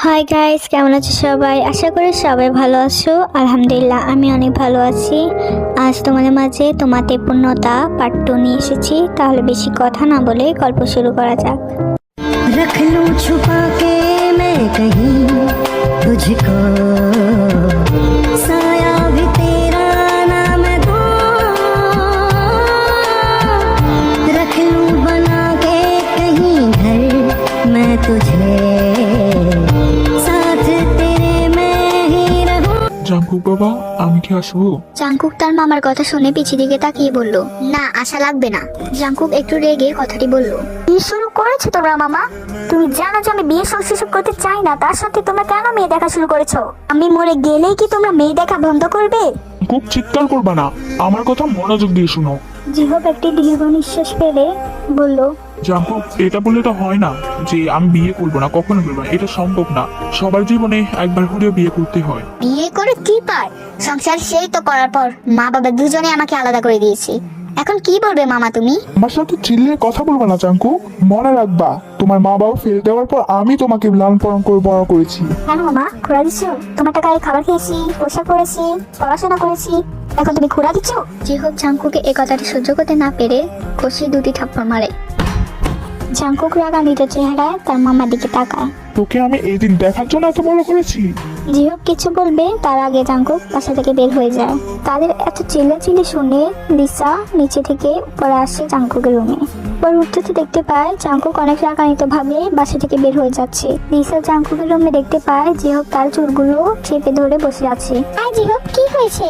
Hi guys, কেমন আছো সবাই? আশা করি সবাই ভালো আছো। আলহামদুলিল্লাহ আমি অনেক ভালো আছি। আজ তোমাদের মাঝে তোমাতে পূর্ণতা পার্ট 2 নিয়ে এসেছি। তাহলে বেশি কথা না বলে গল্প শুরু করা যাক। रख लूं छुपा के मैं कहीं तुझको, साया भी तेरा ना मैं दूं, रख लूं बना के कहीं घर मैं तुझे, साथ तेरे मैं ही रहूं। জাঙ্কুক বাবা, আমি কি আসবো? জাংকুক তার মামার কথা শুনে পিছে দিকে তাকিয়ে বলল, না আশা লাগবে না। জাংকুক একটু রেগে কথাটি বলল, কি শুরু করেছো তোমরা মামা? তুমি জানো যে আমি বিয়ে সংশ্লেষ করতে চাই না, তার সাথে তোমরা কেন মেয়ে দেখা শুরু করেছো? আমি মরে গেলেই কি তোমরা মেয়ে দেখা বন্ধ করবে? খুব চিৎকার করবা না, আমার কথা মনোযোগ দিয়ে শুনো। জিহব একটি দীর্ঘ নিঃশ্বাস ফেলে বলল, জাঙ্কুক, এটা বললে তো হয় না যে আমি বিয়ে করবো না, কখনো করবো না। এটা সম্ভব না। সবার জীবনে একবার হলেও বিয়ে করতে হয়। বিয়ে করে কি পায়? সংসার সেই তো করার পর মা বাবা দুজনে আমাকে আলাদা করে দিয়েছে। এখন কি বলবে মামা তুমি? আমার সাথে চিল্লিয়ে কথা বলবো না জাঙ্কুক। মনে রাখবা, তোমার মা বাবা ফেলে দেওয়ার পর আমি তোমাকে লালন পালন করে বড় করেছি। কেন মামা খোঁড়া দিচ্ছ? তোমার টাকায় খাবার খেয়েছি, পোশাক পরেছি, পড়াশোনা করেছি, এখন তুমি খোঁড়া দিচ্ছ? জিহব জাংকুকে এ কথাটি সহ্য করতে না পেরে কষিয়ে দুটি থাপ্পড় মারে। জাংকুক রাগান্বিত চেহারায় তার মামার দিকে তাকায়। তোকে আমি এই দিন দেখার জন্য এত বড় করেছি। জিহব কিছু বলবে তার আগে জাংকুক বাসা থেকে বের হয়ে যায়। তাদের এত চিল্লাচিল্লি শুনে লিসা নিচে থেকে উপরে আসে জাংকুকের রুমে। পর উঠতে দেখতে পায় জাংকুক অনেক রাগান্বিত ভাবে বাসা থেকে বের হয়ে যাচ্ছে। লিসা জাংকুকের রুমে দেখতে পায় জিহব তার চুলগুলো চেপে ধরে বসে আছে। আয় জিহব, কি হয়েছে?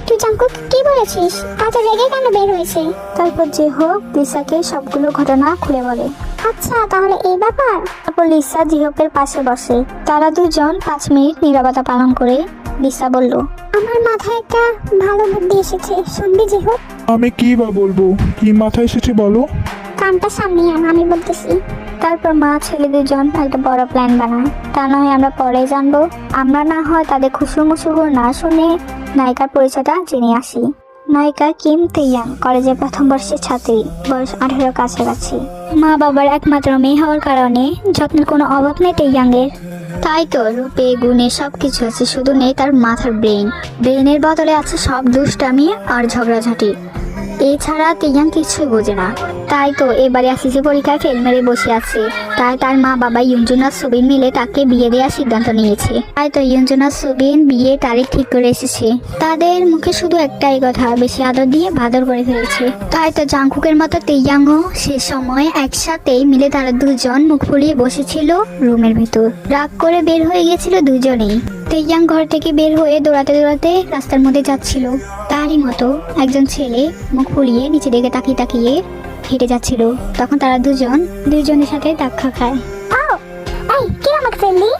তুই জাঙ্কুক কি বলেছিস? এত রেগে কেন বের হয়েছে? তারপর জিহব লিসাকে সবগুলো ঘটনা খুলে বলে। আচ্ছা, তাহলে এই ব্যাপার। তারপর লিসা জিহবের পাশে বসে। তারা দুজন 5 মিনিট নীরবতা পালন করে লিসা বলল, আমার মাথায় একটা ভালো বুদ্ধি এসেছে, শুনবি জিহব? আমি কি বা বলবো? কি মাথায় এসেছে বলো? কানটা সামনে আন, আমি বলতেছি। তারপর মা ছেলে দুজন একটা বড় প্ল্যান বানায়। তা নয় আমরা পরে জানবো। আমরা না হয় তাদের খুশুর মুসুর না শুনে নায়িকার পরিচয়টা জেনে আসি। নায়িকা কিম তেইয়াং, কলেজের প্রথম বর্ষের ছাত্রী, বয়স 18 কাছাকাছি। মা বাবার একমাত্র মেয়ে হওয়ার কারণে যত্নের কোনো অভাব নেই তেইয়াংয়ের। তাই তো রূপে গুণে সবকিছু আছে, শুধু নেই তার মাথার ব্রেনের বদলে আছে সব দুষ্টামি আর ঝগড়াঝাটি। এছাড়া তেইয়াং কিছুই বোঝে না। তাই তো এবারে এসএসসি পরীক্ষায় ফেল মেরে বসে আছে। তাই তার মা বাবা ইউনজুনা সুবিন মিলে তাকে বিয়ে দেওয়ার সিদ্ধান্ত নিয়েছে। তাই তো ইউনজুনা সুবিন বিয়ে তারিখ ঠিক করে এসেছে। তাদের মুখে শুধু একটাই কথা, বেশি আদর দিয়ে ভাদর করে ফেলেছে। তাই তো জাংকুকের মতো তেইয়াংও সে সময় একসাথেই মিলে তারা দুজন মুখ ফুলিয়ে বসেছিল রুমের ভিতর। রাগ করে বের হয়ে গেছিল দুজনেই। তেইয়াং ঘর থেকে বের হয়ে দৌড়াতে দৌড়াতে রাস্তার মধ্যে যাচ্ছিল। তারই মতো একজন ছেলে মুখ ফুলিয়ে নিচে দিকে তাকিয়ে তাকিয়ে হেঁটে যাচ্ছিল। তখন তারা দুজনের সাথে ধাক্কা খায়। এই, কে আমাকে ফেললি?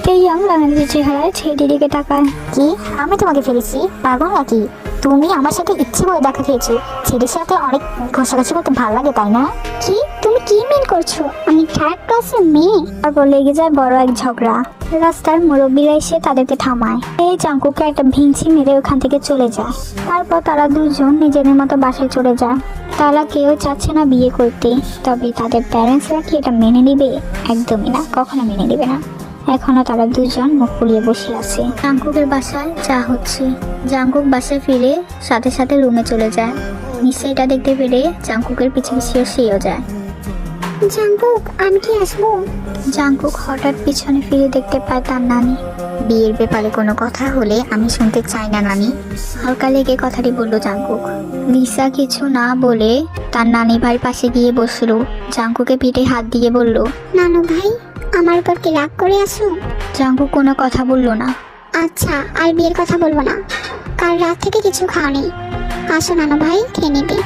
তেইয়াং রাগান্বিত চেহারায় ছেলেটির দিকে তাকায়। কি, আমি তোমাকে ফেলেছি? পাগল নাকি? তুমি আমার সাথে ইচ্ছে করে দেখা খেয়েছো। ছেলের সাথে অনেক ঘষাঘষি করতে ভালো লাগে, তাই না? কি, তুমি কি মেন করছো? আমি 3rd ক্লাসের মেয়ে। তারপর লেগে যায় বড় এক ঝগড়া। রাস্তার মুরব্বীরা এসে তাদেরকে থামায়। এই জাংকুককে একটা ভিঞ্চি মেরে ওখান থেকে চলে যায়। তারপর তারা দুজন নিজেদের মতো বাসায় চলে যায়। তারা কেউ চাচ্ছে না বিয়ে করতে, তবে তাদের প্যারেন্টসরা কি এটা মেনে নিবে? একদমই না, কখনো মেনে নিবে না। এখনো তারা দুজন মুখ ফুলিয়ে বসে আছে। জাংকুকের বাসায় যা হচ্ছে। জাংকুক বাসায় ফিরে সাথে সাথে রুমে চলে যায়। নিশ্চয়ই এটা দেখতে পেরে জাংকুকের পিছে পিছিয়ে সেও যায়। জাঙ্কুক, আমি কি আসবো? জাংকুক হঠাৎ পিছনে ফিরে দেখতে পায় তার নানি। বিয়ের ব্যাপারে কোনো কথা হলে আমি শুনতে চাই না নানি। হালকা লেগে কথাটি বলল জাংকুক। লিসা কিছু না বলে তার নানি ভাইয়ের পাশে গিয়ে বসলো। জাংকুকে পিঠে হাত দিয়ে বলল, নানু ভাই, আমার উপর কি রাগ করে আসো? জাংকুক কোনো কথা বলল না। আচ্ছা, আর বিয়ের কথা বলবো না। কাল রাত থেকে কিছু খাওনি। আসো নানু ভাই, খেয়ে নিবি।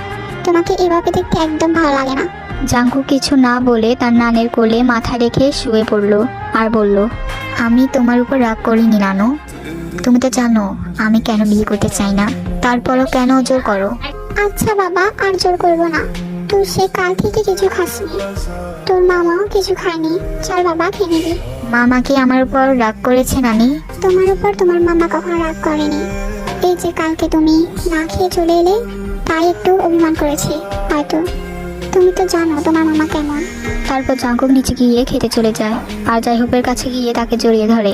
তোমাকে এভাবে দেখতে একদম ভালো লাগে না। জাংকুক কিছু না বলে তার নানের কোলে মাথা রেখে শুয়ে পড়লো আর বলল, আমি তোমার উপর রাগ করিনি নানু। তুমি তো জানো আমি কেন বিয়ে করতে চাই না, তারপরও কেন জোর করো? আচ্ছা বাবা, আর জোর করবো না। তুই সে কাল থেকে কিছু খাসনি, তোর মামাও কিছু খায়নি। চল বাবা, খেয়ে নিবি। মামা কি আমার উপর রাগ করেছে নানি? তোমার উপর তোমার মামা কখনো রাগ করেনি। এই যে কালকে তুমি না খেয়ে চলে এলে, তাই একটু অভিমান করেছে হয়তো। তুমি তো জানো তোমার মামা কেমন। তারপর জাঙ্কুক নিচে গিয়ে খেতে চলে যায় আর জাইহোপের কাছে গিয়ে তাকে জড়িয়ে ধরে,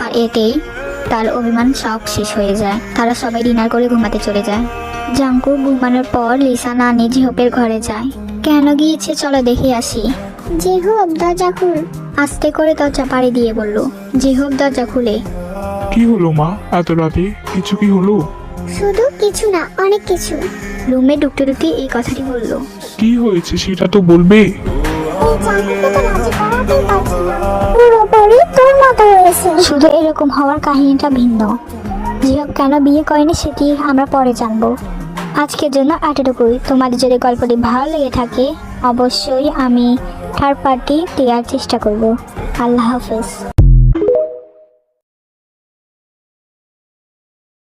আর এতেই তার অভিমান সব শেষ হয়ে যায়। তারা সবাই ডিনার করে ঘুমাতে চলে যায়। জাঙ্কুক ঘুমানোর পর লিসা নানি জিহোপের ঘরে যায়। কেন গিয়েছে চলো দেখে আসি। জিহোপ দরজা খুল, আস্তে করে দরজা পাড়ি দিয়ে বলল। জিহোপ দরজা খুলে, কি হলো মা, এত রাতে কিছু কি হলো? শুধু কিছু না অনেক কিছু। রুমে ঢুকতে ঢুকতে এই কথাটি বলল। কি হয়েছে সেটা তো বলবে। শুধু এরকম হওয়ার কাহিনীটা ভিন্ন। জিহোপ কেন বিয়ে করেনি সেটি আমরা পরে জানবো। আজকের জন্য এতটুকুই। তোমাদের যদি গল্পটি ভালো লেগে থাকে অবশ্যই আমি থার্ড পার্টি দেওয়ার চেষ্টা করব। আল্লাহ হাফেজ।